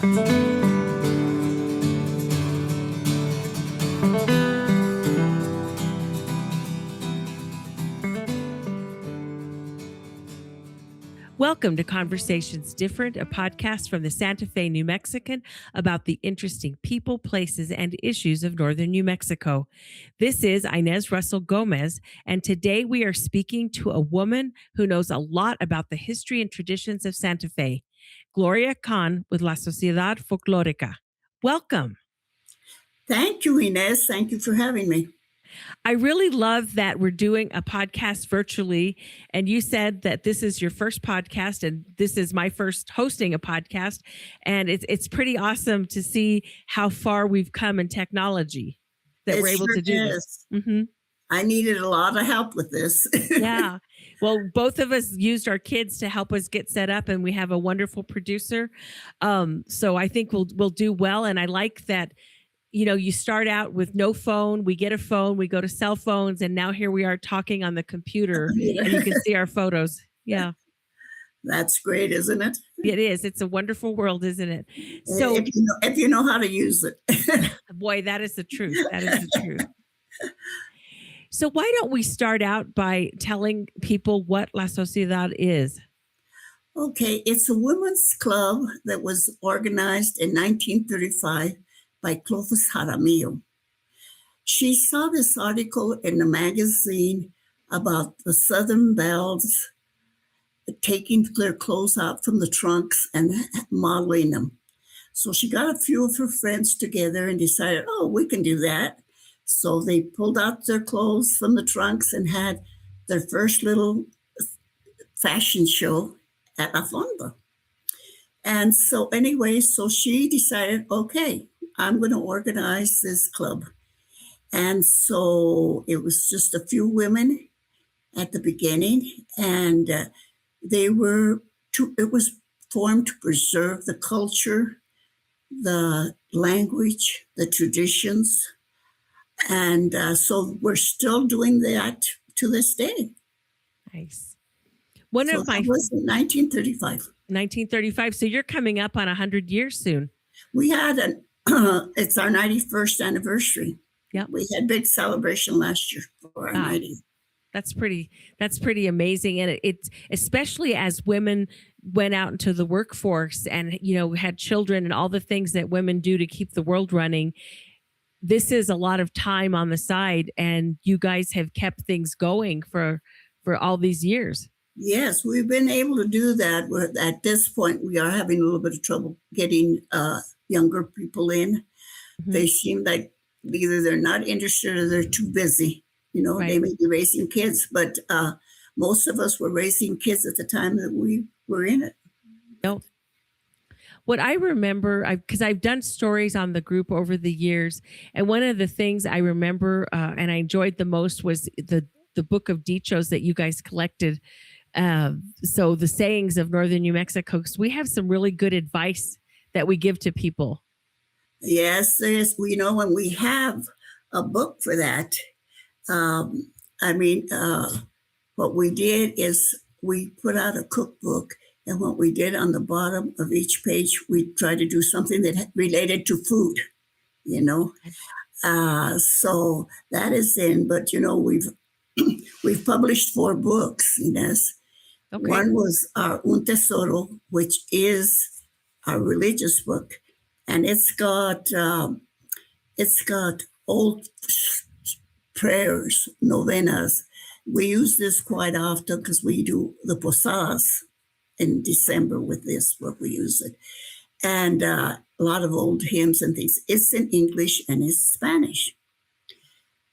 Welcome to Conversations Different, a podcast from the Santa Fe New Mexican about the interesting people, places, and issues of northern New Mexico. This is Inez Russell Gomez, and today we are speaking to a woman who knows a lot about the history and traditions of Santa Fe, Gloria Kahn with La Sociedad Folklórica. Welcome. Thank you, Inez. Thank you for having me. I really love that we're doing a podcast virtually. And you said that this is your first podcast, and this is my first hosting a podcast. And it's pretty awesome to see how far we've come in technology that we're able to do this. Mm-hmm. I needed a lot of help with this. Yeah. Well, both of us used our kids to help us get set up, and we have a wonderful producer. So I think we'll do well. And I like that. You know, you start out with no phone, we get a phone, we go to cell phones, and now here we are talking on the computer and you can see our photos. Yeah. That's great, isn't it? It is. It's a wonderful world, isn't it? So if you know how to use it. Boy, that is the truth. That is the truth. So why don't we start out by telling people what La Sociedad is? Okay, it's a women's club that was organized in 1935 by Cleofas Jaramillo. She saw this article in the magazine about the Southern Belles taking their clothes out from the trunks and modeling them. So she got a few of her friends together and decided, oh, we can do that. So they pulled out their clothes from the trunks and had their first little fashion show at La Fonda. And so anyway, so she decided, okay, I'm going to organize this club. And so it was just a few women at the beginning, and it was formed to preserve the culture, the language, the traditions. And so we're still doing that to this day. Nice. That was in 1935. 1935. So you're coming up on 100 years soon. We had it's our 91st anniversary. Yeah, we had a big celebration last year for our 90th. That's pretty amazing, and it's especially as women went out into the workforce and had children and all the things that women do to keep the world running. This is a lot of time on the side, and you guys have kept things going for all these years. Yes, we've been able to do that. At this point, we are having a little bit of trouble getting younger people in. Mm-hmm. They seem like either they're not interested or they're too busy. Right. They may be raising kids, but most of us were raising kids at the time that we were in it. No. What I remember, because I've done stories on the group over the years, and one of the things I remember and I enjoyed the most was the book of dichos that you guys collected. So the sayings of northern New Mexico, because we have some really good advice that we give to people. Yes, when we have a book for that, what we did is we put out a cookbook, and what we did on the bottom of each page, we tried to do something that related to food, so that is in, but we've published 4 books, Inez. Okay. One was our Un Tesoro, which is our religious book, and it's got old prayers, novenas. We use this quite often because we do the posadas in December with this book. We use it, and a lot of old hymns and things. It's in English and it's Spanish.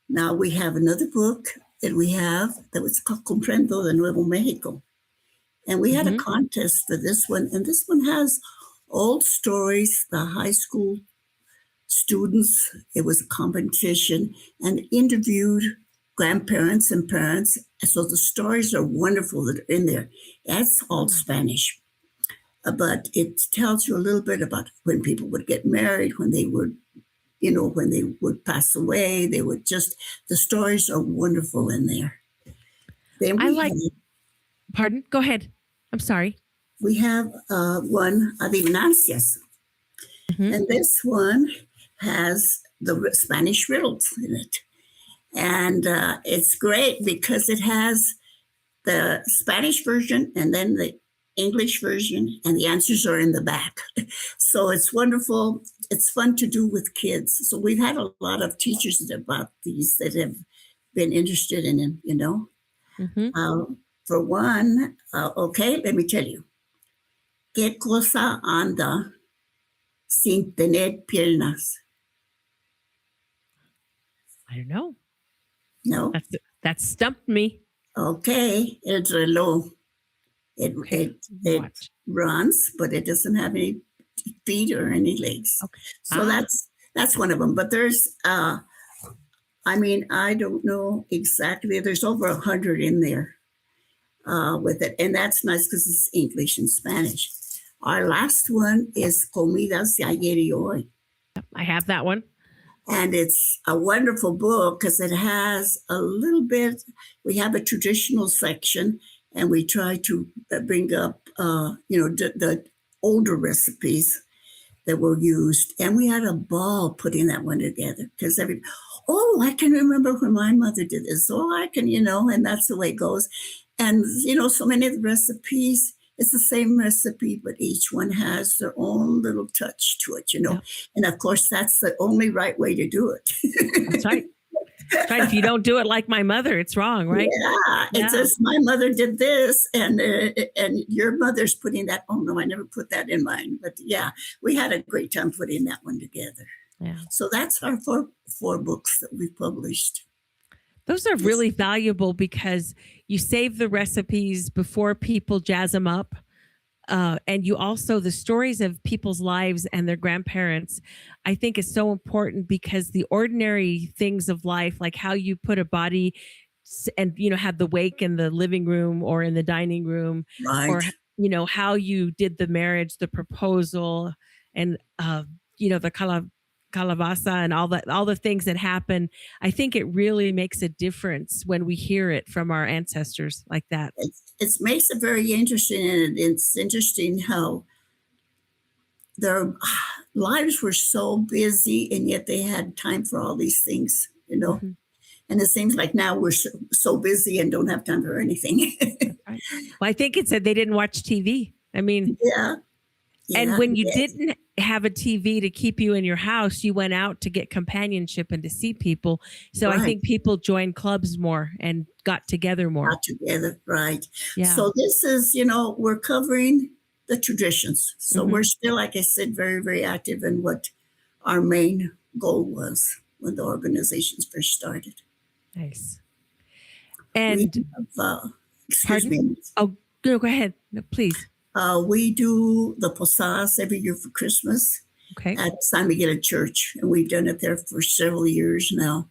Now we have another book that was called Comprendo de Nuevo Mexico. And we had a contest for this one. And this one has old stories, the high school students. It was a competition and interviewed grandparents and parents. So the stories are wonderful that are in there. That's all Spanish. But it tells you a little bit about when people would get married, when they would when they would pass away. The stories are wonderful in there. Pardon? Go ahead. I'm sorry. We have one, Adivinanzas. Mhm. And this one has the Spanish riddles in it. And it's great because it has the Spanish version and then the English version, and the answers are in the back. So it's wonderful. It's fun to do with kids. So we've had a lot of teachers about these that have been interested in it, you know. Mhm. For one, okay, let me tell you. ¿Qué cosa anda sin tener piernas? I don't know. No? That stumped me. Okay, el reloj. Okay. It Watch. runs, but it doesn't have any feet or any legs. Okay. So that's one of them. But there's I mean, I don't know exactly. There's over 100 in there with it, and that's nice because it's English and Spanish. Our last one is Comidas de ayer y hoy, I have that one. and it's a wonderful book because it has a little bit. We have a traditional section, and we try to bring up, the older recipes that were used. And we had a ball putting that one together because I can remember when my mother did this. Oh, I can, and that's the way it goes. And, so many of the recipes, it's the same recipe, but each one has their own little touch to it, Yeah. And of course, that's the only right way to do it. That's right. That's right. If you don't do it like my mother, it's wrong, right? Yeah, Yeah. it says my mother did this, and your mother's putting that. Oh no, I never put that in mine. But yeah, we had a great time putting that one together. Yeah. So that's our four books that we published. Those are really valuable because you save the recipes before people jazz them up. And you also, the stories of people's lives and their grandparents, I think is so important because the ordinary things of life, like how you put a body and, have the wake in the living room or in the dining room, Right. or, how you did the marriage, the proposal, and, the calabaza and all the things that happen. I think it really makes a difference when we hear it from our ancestors like that. It makes it very interesting, and it's interesting how their lives were so busy, and yet they had time for all these things, Mm-hmm. And it seems like now we're so busy and don't have time for anything. Right. Well, I think it said they didn't watch TV. I mean, yeah. And when you didn't have a TV to keep you in your house, you went out to get companionship and to see people. So I think people joined clubs more and got together more. Got together, right. Yeah. So this is, we're covering the traditions. So we're still, like I said, very, very active in what our main goal was when the organizations first started. Nice. And excuse me. Oh, go ahead. No, please. We do the posadas every year for Christmas at San Miguel Church, and we've done it there for several years now.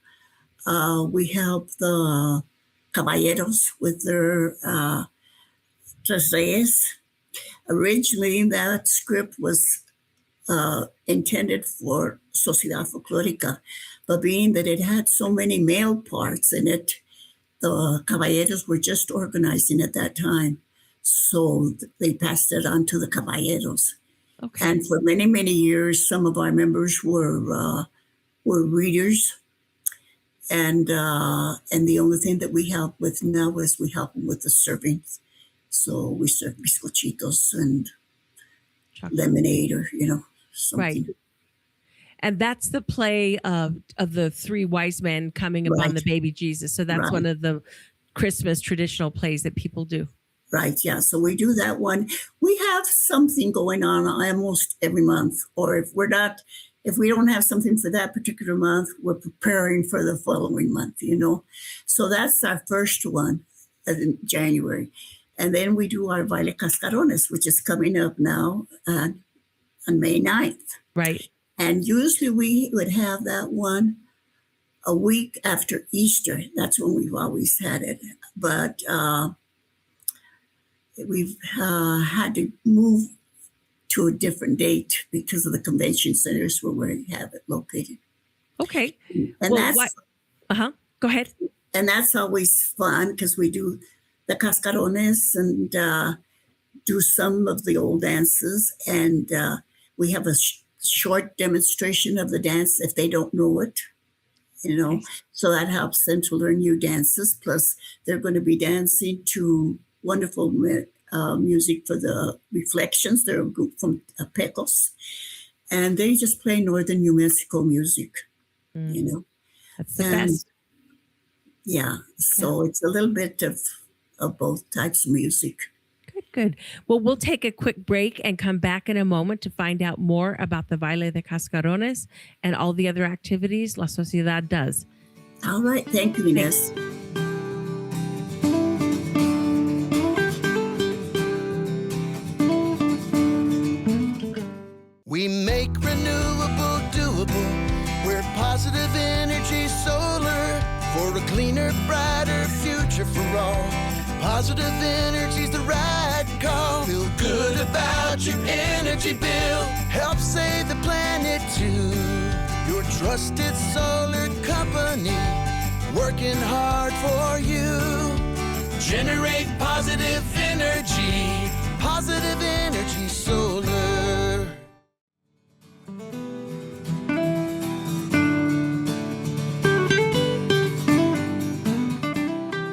We help the caballeros with their Tres Reyes. Originally, that script was intended for Sociedad Folklórica, but being that it had so many male parts in it, the caballeros were just organizing at that time. So they passed it on to the caballeros. Okay. And for many, many years, some of our members were readers. And the only thing that we help with now is we help them with the serving. So we serve bizcochitos and lemonade or, something. Right. And that's the play of the three wise men coming upon the baby Jesus. So that's one of the Christmas traditional plays that people do. Right, yeah. So we do that one. We have something going on almost every month. Or if we don't have something for that particular month, we're preparing for the following month, So that's our first one in January. And then we do our Baile de Cascarones, which is coming up now on May 9th. Right. And usually we would have that one a week after Easter. That's when we've always had it. But we've had to move to a different date because of the convention centers where we have it located. Okay. And Go ahead. And that's always fun because we do the cascarones and do some of the old dances. And we have a short demonstration of the dance if they don't know it, you know. So that helps them to learn new dances. Plus, they're going to be dancing to wonderful music for the Reflections. They're a group from Pecos, and they just play northern New Mexico music, you know. That's the best. Yeah, so it's a little bit of both types of music. Good. Well, we'll take a quick break and come back in a moment to find out more about the Baile de Cascarones and all the other activities La Sociedad does. All right. Thank you, Inez. We make renewable doable. We're positive energy solar for a cleaner, brighter future for all. Positive energy's the right call. Feel good about your energy bill. Help save the planet too. Your trusted solar company, working hard for you. Generate positive energy. Positive energy solar.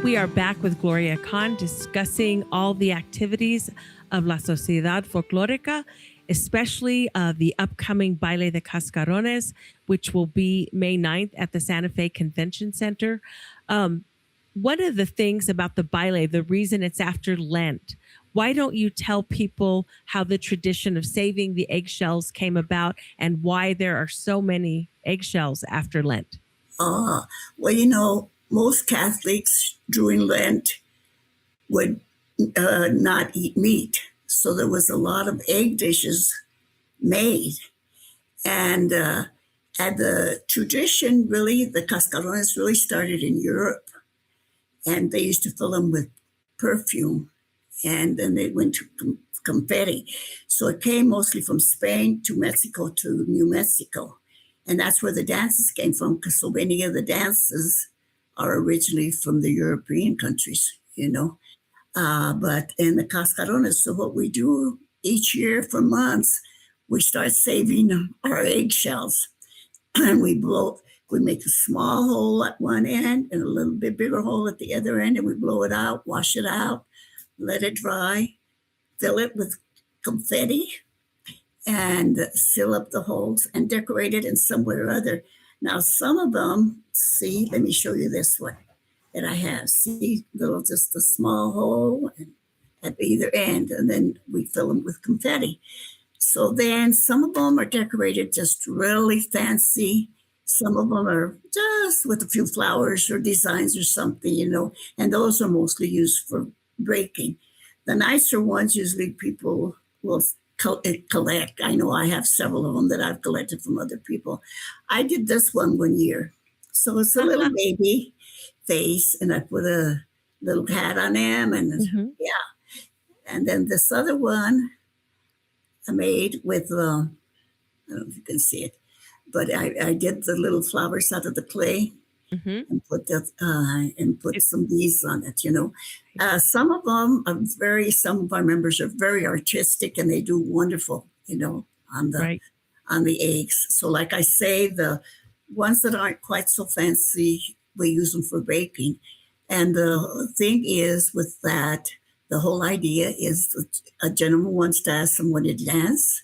We are back with Gloria Kahn discussing all the activities of La Sociedad Folklórica, especially the upcoming Baile de Cascarones, which will be May 9th at the Santa Fe Convention Center. One of the things about the baile, the reason it's after Lent, why don't you tell people how the tradition of saving the eggshells came about and why there are so many eggshells after Lent? Well, you know, most Catholics during Lent would not eat meat. So there was a lot of egg dishes made. And the tradition really, the cascarones really started in Europe. And they used to fill them with perfume. And then they went to confetti. So it came mostly from Spain to Mexico to New Mexico. And that's where the dances came from, because so many of the dances are originally from the European countries, you know. But in the cascarones, so what we do each year for months, we start saving our eggshells. And we make a small hole at one end and a little bit bigger hole at the other end, and we blow it out, wash it out, let it dry, fill it with confetti, and seal up the holes and decorate it in some way or other. Now, some of them, see, let me show you this one that I have. See, just a small hole at either end, and then we fill them with confetti. So then some of them are decorated just really fancy. Some of them are just with a few flowers or designs or something, you know, and those are mostly used for breaking. The nicer ones, usually people will collect. I know I have several of them that I've collected from other people. I did this one year. So it's a little baby face, and I put a little hat on him, and yeah. And then this other one I made with, I don't know if you can see it, but I did the little flowers out of the clay and put some beads on it, you know. Some of them are some of our members are very artistic, and they do wonderful, you know, on the eggs. So like I say, the ones that aren't quite so fancy, we use them for baking. And the thing is with that, the whole idea is that a gentleman wants to ask someone to dance.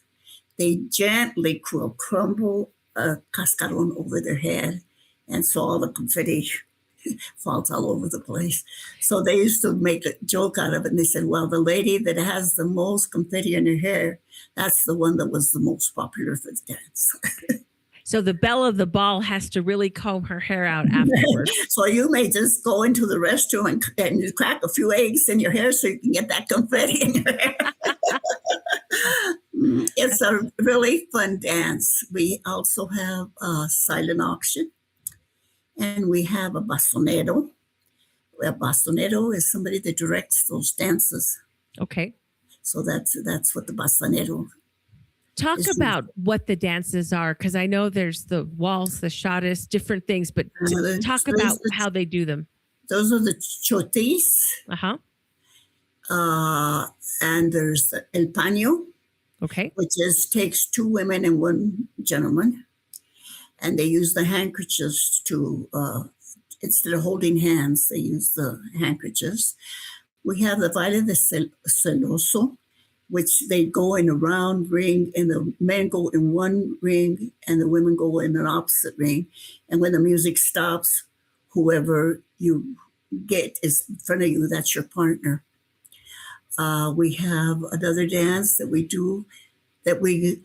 They gently crumble a cascaron over their head, and so all the confetti falls all over the place. So they used to make a joke out of it, and they said, well, the lady that has the most confetti in her hair, that's the one that was the most popular for the dance. So the belle of the ball has to really comb her hair out afterwards. So you may just go into the restroom and you crack a few eggs in your hair so you can get that confetti in your hair. It's a really fun dance. We also have a silent auction, and we have a bastonero. A bastonero is somebody that directs those dances. Okay. So that's what the bastonero. Talk about what the dances are, because I know there's the waltz, the shottis, different things, but talk about how they do them. Those are the chotis. Uh-huh. And there's el paño, Okay. which takes two women and one gentleman, and they use the handkerchiefs to, instead of holding hands, they use the handkerchiefs. We have the Baile de Celoso, which they go in a round ring, and the men go in one ring, and the women go in an opposite ring. And when the music stops, whoever you get is in front of you, that's your partner. We have another dance that we do, that we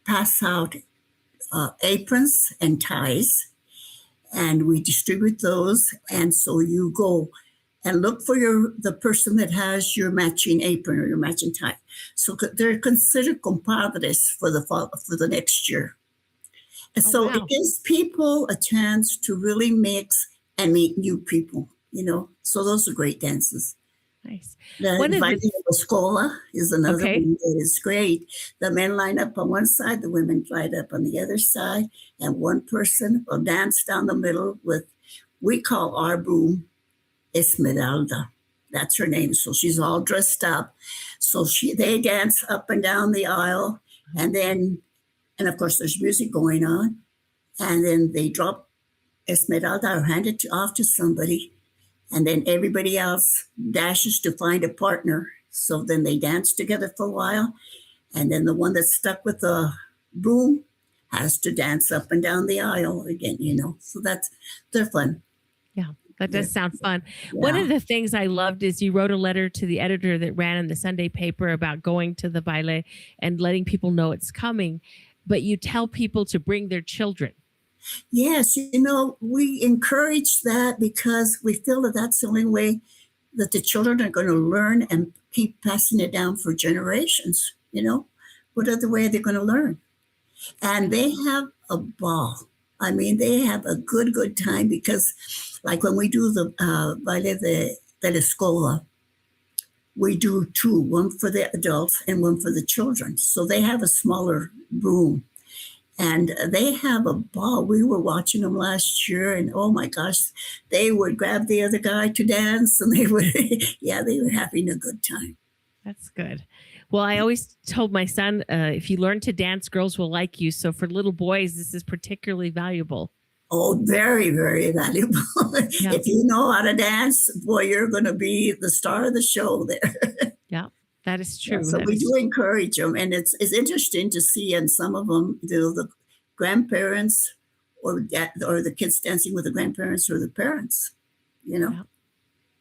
pass out aprons and ties, and we distribute those. And so you go and look for the person that has your matching apron or your matching tie. So they're considered compadres for the next year. And so wow. it gives people a chance to really mix and meet new people, So those are great dances. Nice. The Baile de Cascarones is another one that is great. The men line up on one side, the women line up on the other side, and one person will dance down the middle with, we call our broom Esmeralda. That's her name. So she's all dressed up. So they dance up and down the aisle, and of course there's music going on, and then they drop Esmeralda or hand it off to somebody, and then everybody else dashes to find a partner. So then they dance together for a while, and then the one that's stuck with the broom has to dance up and down the aisle again, So they're fun. Yeah, that does sound fun. Yeah. One of the things I loved is you wrote a letter to the editor that ran in the Sunday paper about going to the baile and letting people know it's coming, but you tell people to bring their children. Yes, we encourage that because we feel that that's the only way that the children are going to learn and keep passing it down for generations. What other way are they going to learn? And they have a ball. I mean, they have a good time because, like when we do the Baile de la Escola, we do two, one for the adults and one for the children. So they have a smaller room. And they have a ball. We were watching them last year, and oh my gosh, they would grab the other guy to dance, and they were having a good time. That's good. Well, I always told my son, if you learn to dance, girls will like you. So for little boys, this is particularly valuable. Oh, very, very valuable. Yeah. If you know how to dance, boy, you're going to be the star of the show there. Yeah. That is true. Yeah, so we do encourage them, and it's interesting to see. And some of them, the grandparents or the kids dancing with the grandparents or the parents. Yeah.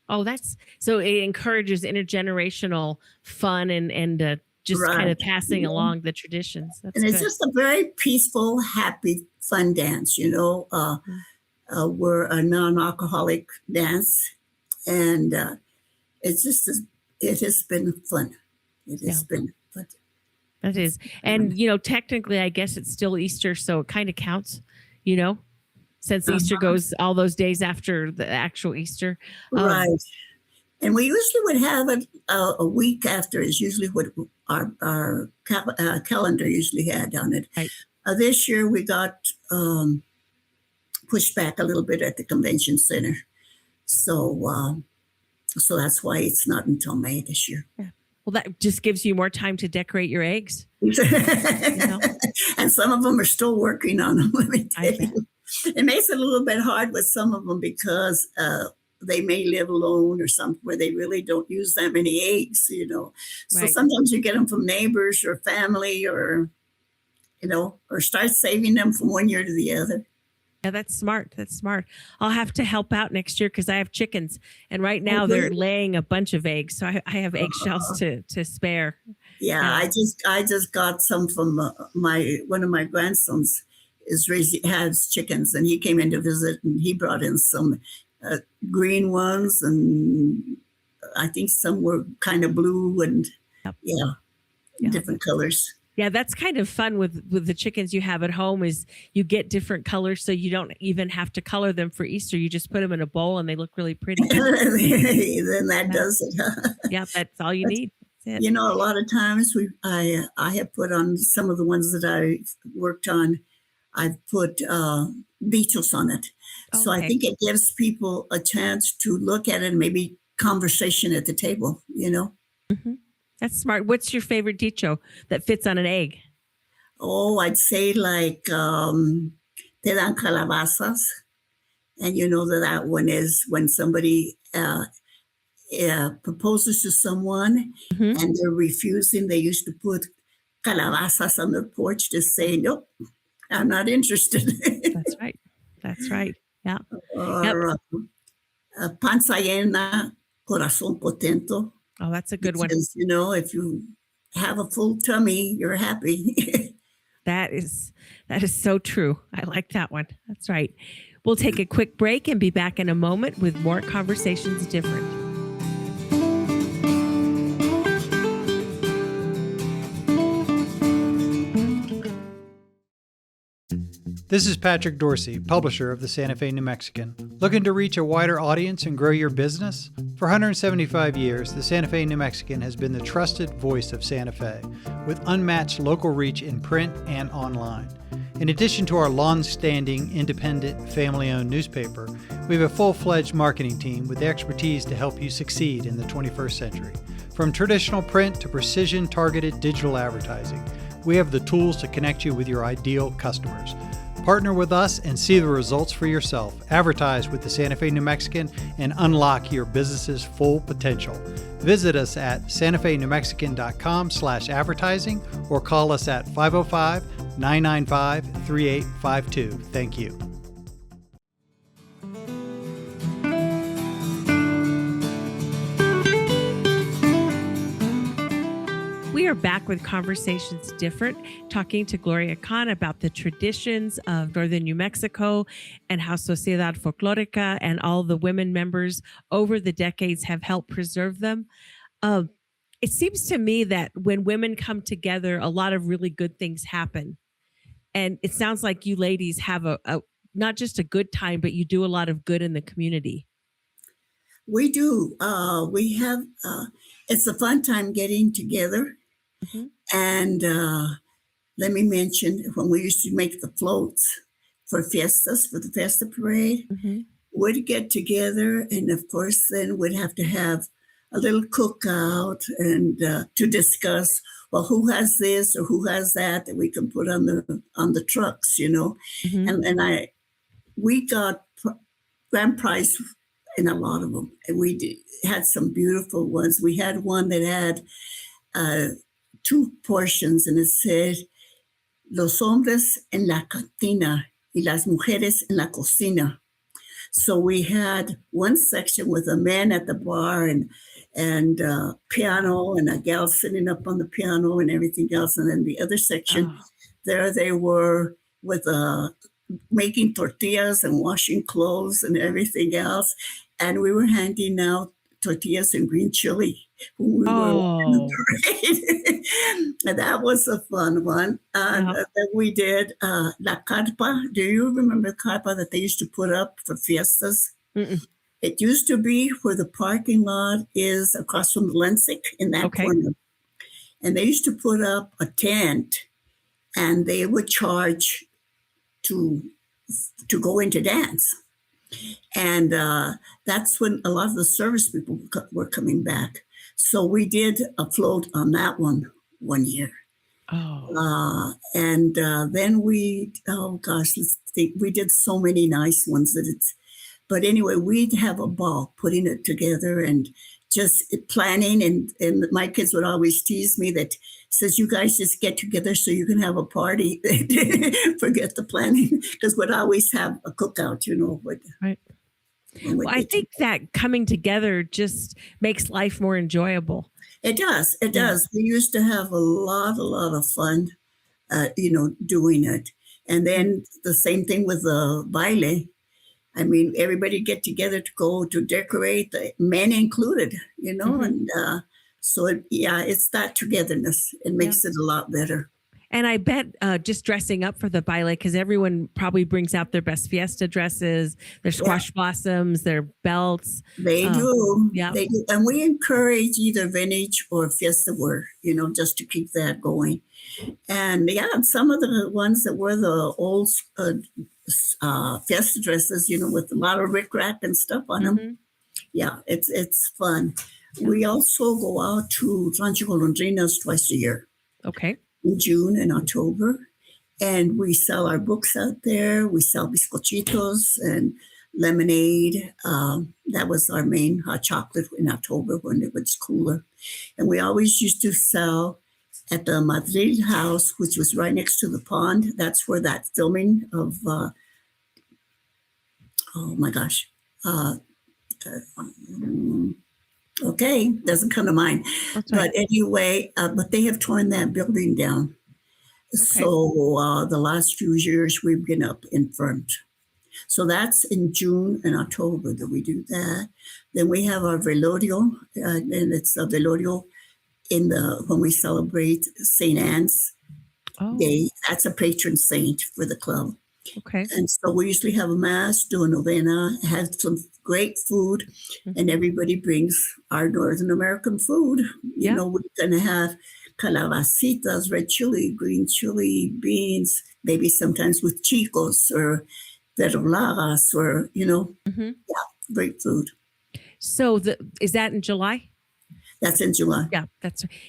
Oh, so it encourages intergenerational fun and just kind of passing along the traditions. That's it's just a very peaceful, happy, fun dance. We're a non-alcoholic dance, and it has been fun. It has been fun. That is. And, technically, I guess it's still Easter, so it kind of counts, since Easter goes all those days after the actual Easter. Right. And we usually would have it a week after is usually what our calendar usually had on it. Right. This year we got pushed back a little bit at the convention center. So that's why it's not until May this year. Yeah. Well, that just gives you more time to decorate your eggs. And some of them are still working on them. Let me tell you. It makes it a little bit hard with some of them because they may live alone or something where they really don't use that many eggs, So sometimes you get them from neighbors or family or start saving them from one year to the other. Yeah, that's smart. I'll have to help out next year because I have chickens, and right now they're laying a bunch of eggs, so I have eggshells to spare. Yeah, I just got some from one of my grandsons has chickens, and he came in to visit, and he brought in some green ones, and I think some were kind of blue and different colors. Yeah, that's kind of fun with the chickens you have at home is you get different colors, so you don't even have to color them for Easter. You just put them in a bowl and they look really pretty. Then that does it. Yeah, that's all you need. That's it. A lot of times I have put on some of the ones that I worked on, I've put bichos on it. Okay. So I think it gives people a chance to look at it and maybe conversation at the table, Mm-hmm. That's smart. What's your favorite dicho that fits on an egg? Oh, I'd say like te dan calabazas. And you know that one is when somebody proposes to someone and they're refusing. They used to put calabazas on their porch to say, nope, I'm not interested. That's right. That's right. Yeah. Or panza llena, corazón contento. Oh, that's a good one. Because, you know, if you have a full tummy, you're happy. That is so true. I like that one. That's right. We'll take a quick break and be back in a moment with more Conversations Different. This is Patrick Dorsey, publisher of the Santa Fe New Mexican. Looking to reach a wider audience and grow your business? For 175 years, the Santa Fe New Mexican has been the trusted voice of Santa Fe, with unmatched local reach in print and online. In addition to our long-standing, independent, family-owned newspaper, we have a full-fledged marketing team with the expertise to help you succeed in the 21st century. From traditional print to precision-targeted digital advertising, we have the tools to connect you with your ideal customers. Partner with us and see the results for yourself. Advertise with the Santa Fe New Mexican and unlock your business's full potential. Visit us at santafenewmexican.com/advertising or call us at 505-995-3852. Thank you. We are back with Conversations Different, talking to Gloria Kahn about the traditions of Northern New Mexico and how Sociedad Folklórica and all the women members over the decades have helped preserve them. It seems to me that when women come together, a lot of really good things happen. And it sounds like you ladies have a not just a good time, but you do a lot of good in the community. We do. We have, it's a fun time getting together. And let me mention, when we used to make the floats for fiestas, for the Fiesta Parade, we'd get together. And of course, then we'd have to have a little cookout and to discuss, well, who has this or who has that we can put on the trucks, you know. And we got grand prize in a lot of them. And we had some beautiful ones. We had one that had 2 portions, and it said, los hombres en la cantina y las mujeres en la cocina. So we had one section with a man at the bar and piano and a gal sitting up on the piano and everything else. And then the other section, there they were with making tortillas and washing clothes and everything else. And we were handing out tortillas and green chili when we were in the parade. And that was a fun one. Then we did La Carpa. Do you remember the carpa that they used to put up for fiestas? It used to be where the parking lot is across from the Lensic in that corner. And they used to put up a tent and they would charge to go into dance. And that's when a lot of the service people were coming back. So we did a float on that one year. And then we, let's think, we did so many nice ones but anyway, we'd have a ball putting it together and just planning. And my kids would always tease me that says, you guys just get together so you can have a party. Forget the planning, because we'd always have a cookout, you know. Right. Well, I think that coming together just makes life more enjoyable. It does. It does. We used to have a lot of fun, doing it. And then the same thing with the baile. I mean, everybody get together to go to decorate, the men included, you know, and so it's that togetherness. It makes it a lot better. And I bet just dressing up for the baile, because everyone probably brings out their best fiesta dresses, their squash blossoms, their belts. They do. Yeah. They do. And we encourage either vintage or fiesta wear, you know, just to keep that going. And some of the ones that were the old fiesta dresses, you know, with a lot of rickrack and stuff on them. Yeah, it's fun. We also go out to Rancho Golondrinas twice a year, Okay. in June and October. And we sell our books out there. We sell bizcochitos and lemonade. That was our main hot chocolate in October when it was cooler. And we always used to sell at the Madrid house, which was right next to the pond. That's where that filming of, oh my gosh. Okay, doesn't come to mind. That's right. But anyway, but they have torn that building down. So the last few years we've been up in front. So that's in June and October that we do that. Then we have our velorio, and it's a velorio when we celebrate St. Anne's Day. That's a patron saint for the club. Okay. And so we usually have a mass, do a novena, have some great food, and everybody brings our Northern American food. You know, we're going to have calabacitas, red chili, green chili, beans, maybe sometimes with chicos or verdolagas or, great food. So is that in July? That's in July.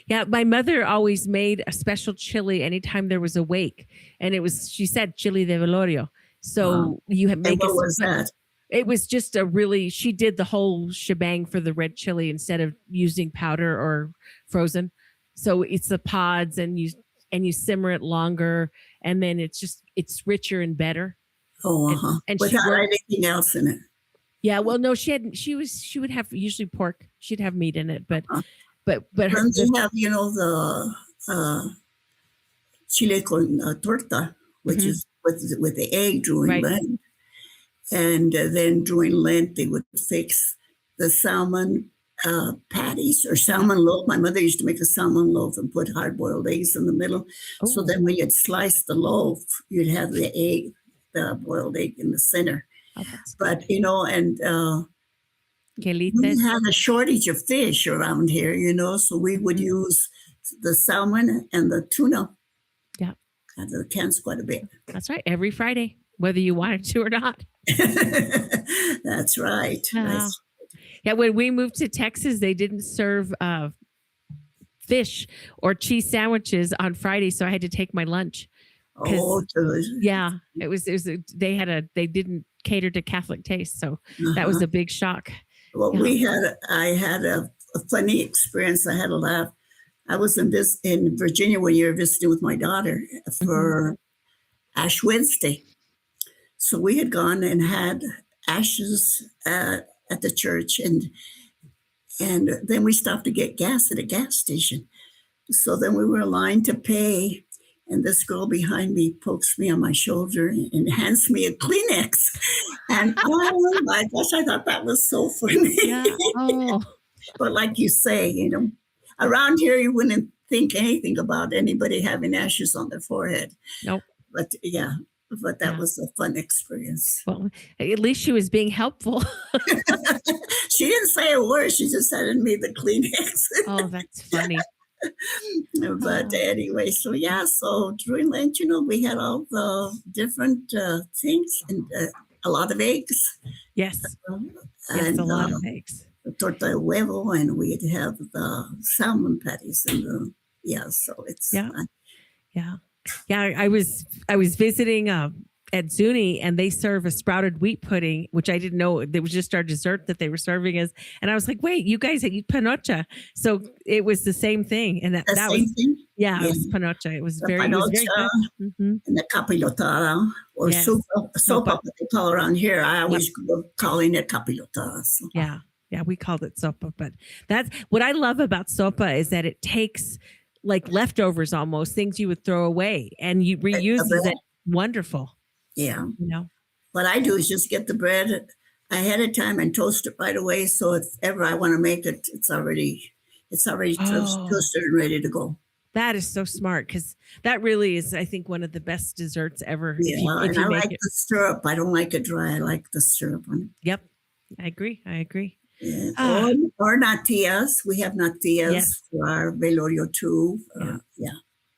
Yeah. My mother always made a special chili anytime there was a wake, and she said chili de velorio. So you have make what was that? It was just she did the whole shebang for the red chili instead of using powder or frozen. So it's the pods, and you simmer it longer, and then it's richer and better. Oh, and without anything else in it. Yeah, well, no, she would have usually pork. She'd have meat in it, but they have, the chile con torta, which is with the egg during Lent. And then during Lent, they would fix the salmon patties or salmon loaf. My mother used to make a salmon loaf and put hard-boiled eggs in the middle. Oh. So then when you'd slice the loaf, you'd have the boiled egg in the center. Oh, but, we had a shortage of fish around here, so we would use the salmon and the tuna. Yeah. Out of the cans quite a bit. That's right. Every Friday, whether you wanted to or not. That's right. Nice. Yeah, when we moved to Texas, they didn't serve fish or cheese sandwiches on Friday, so I had to take my lunch. Oh, yeah, it was they didn't cater to Catholic taste, so that was a big shock. Well, I had a funny experience. I had a laugh. I was in Virginia one year visiting with my daughter for Ash Wednesday. So we had gone and had ashes at the church, and then we stopped to get gas at a gas station. So then we were aligned to pay, and this girl behind me pokes me on my shoulder and hands me a Kleenex. And oh my gosh, I thought that was so funny. Yeah. Oh. But like you say, around here you wouldn't think anything about anybody having ashes on their forehead. Nope. But yeah. But that was a fun experience. Well, at least she was being helpful. She didn't say a word. She just handed me the Kleenex. Oh, that's funny. But anyway, so during Lent, we had all the different things and a lot of eggs. Yes. And a lot of eggs. The torta de huevo, and we'd have the salmon patties and so it's fun. Yeah. Yeah, I was visiting at Zuni, and they serve a sprouted wheat pudding, which I didn't know. It was just our dessert that they were serving us, and I was like, "Wait, you guys eat panocha?" So it was the same thing, and that was thing? Yeah, it was panocha. It was very good. And the capilotada or sopa, what they call around here. I always grew up calling it capilotada. So. Yeah, we called it sopa, but that's what I love about sopa is that it takes like leftovers, almost things you would throw away, and you reuse it. Wonderful. Yeah. What I do is just get the bread ahead of time and toast it right away. So if ever I want to make it, it's already toasted and ready to go. That is so smart, because that really is, I think, one of the best desserts ever. Yeah, and I like the syrup. I don't like it dry. I like the syrup on it. Yep, I agree. Yeah. Or natillas. We have natillas for our velorio too.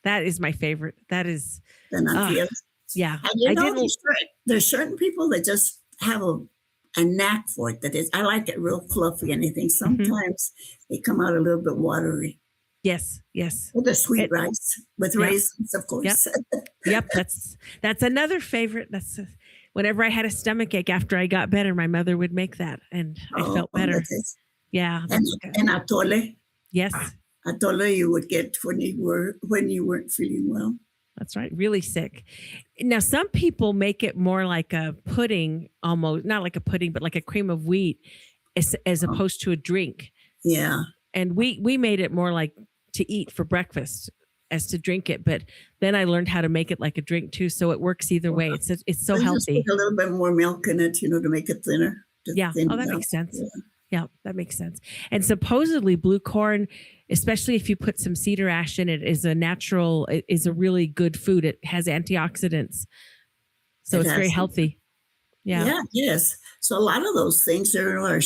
That is my favorite. That is the natillas. Yeah. And there's certain people that just have a knack for it. That is, I like it real fluffy and anything. Sometimes they come out a little bit watery. Yes, yes. With the sweet rice with raisins, of course. Yep, that's another favorite. Whenever I had a stomach ache after I got better, my mother would make that, and I felt better. Yeah, and atole. Yes, atole you would get when you weren't feeling well. That's right. Really sick. Now, some people make it more like a pudding, almost not like a pudding, but like a cream of wheat, as opposed to a drink. Yeah. And we made it more like to eat for breakfast as to drink it. But then I learned how to make it like a drink too, so it works either way. It's so healthy. Just put a little bit more milk in it, to make it thinner. Yeah. Oh, that makes sense. Yeah, that makes sense. And supposedly blue corn, especially if you put some cedar ash in it, is a really good food. It has antioxidants. So it's very healthy. Yeah. Yeah, yes. So a lot of those things are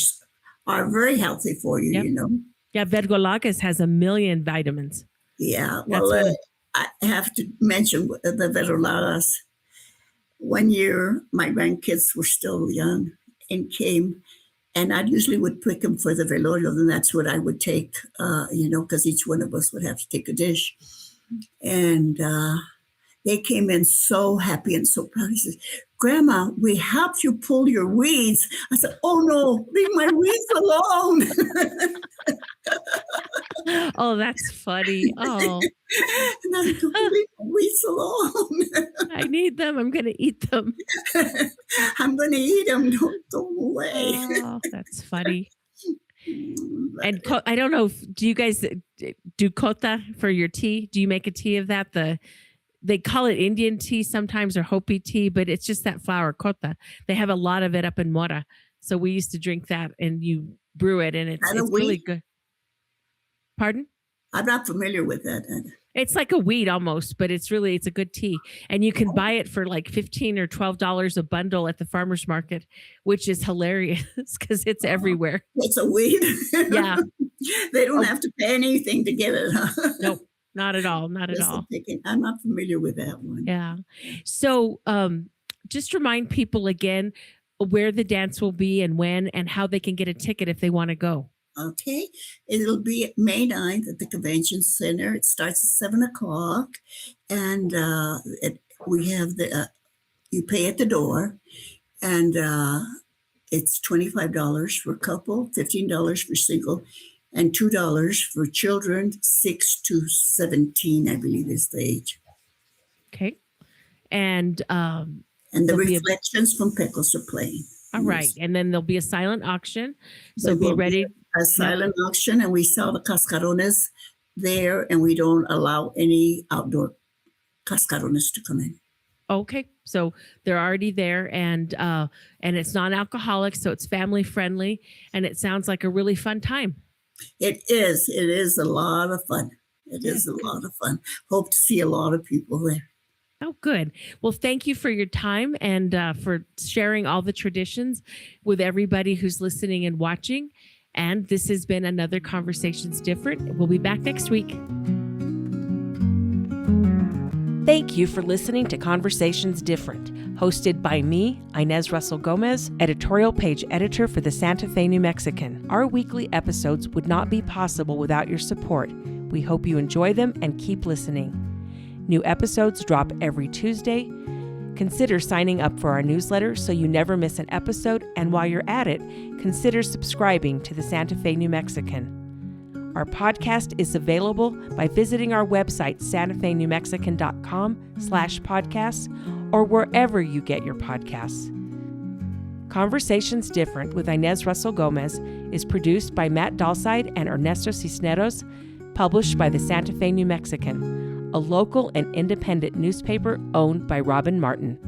very healthy for you, Yeah, verdolagas has 1 million vitamins. Yeah. Well, I have to mention the verdolagas. One year, my grandkids were still young and came, and I usually would pick them for the velorio, and that's what I would take, because each one of us would have to take a dish. And they came in so happy and so proud. He says, "Grandma, we helped you pull your weeds." I said, "Oh no, leave my weeds alone." Oh, that's funny. Oh. And I said, "Leave my weeds alone." I need them. I'm going to eat them. I'm going to eat them. Don't throw them away. Oh, that's funny. And I don't know, do you guys do cota for your tea? Do you make a tea of that? They call it Indian tea sometimes, or Hopi tea, but it's just that flower, cota. They have a lot of it up in Mora. So we used to drink that, and you brew it, and it's really good. Pardon? I'm not familiar with that. It's like a weed almost, but it's a good tea. And you can buy it for like $15 or $12 a bundle at the farmer's market, which is hilarious because it's everywhere. It's a weed. Yeah. They don't have to pay anything to get it. Huh? Nope. Not at all. Not at all. I'm not familiar with that one. Yeah. So just remind people again where the dance will be and when, and how they can get a ticket if they want to go. Okay. It'll be May 9th at the Convention Center. It starts at 7:00. And we have you pay at the door. And it's $25 for couple, $15 for single, and $2 for children 6 to 17, I believe is the age. Okay. And the reflections from Pecos are playing. All right. And then there'll be a silent auction. So be ready. A silent auction, and we sell the cascarones there, and we don't allow any outdoor cascarones to come in. Okay. So they're already there, and it's non-alcoholic, so it's family friendly, and it sounds like a really fun time. It is. It is a lot of fun. It is a lot of fun. Hope to see a lot of people there. Oh, good. Well, thank you for your time and for sharing all the traditions with everybody who's listening and watching. And this has been another Conversations Different. We'll be back next week. Thank you for listening to Conversations Different, hosted by me, Inez Russell Gomez, editorial page editor for the Santa Fe New Mexican. Our weekly episodes would not be possible without your support. We hope you enjoy them and keep listening. New episodes drop every Tuesday. Consider signing up for our newsletter so you never miss an episode, and while you're at it, consider subscribing to the Santa Fe New Mexican. Our podcast is available by visiting our website, santafenewmexican.com/podcasts, or wherever you get your podcasts. Conversations Different with Inez Russell Gomez is produced by Matt Dalside and Ernesto Cisneros, published by the Santa Fe New Mexican, a local and independent newspaper owned by Robin Martin.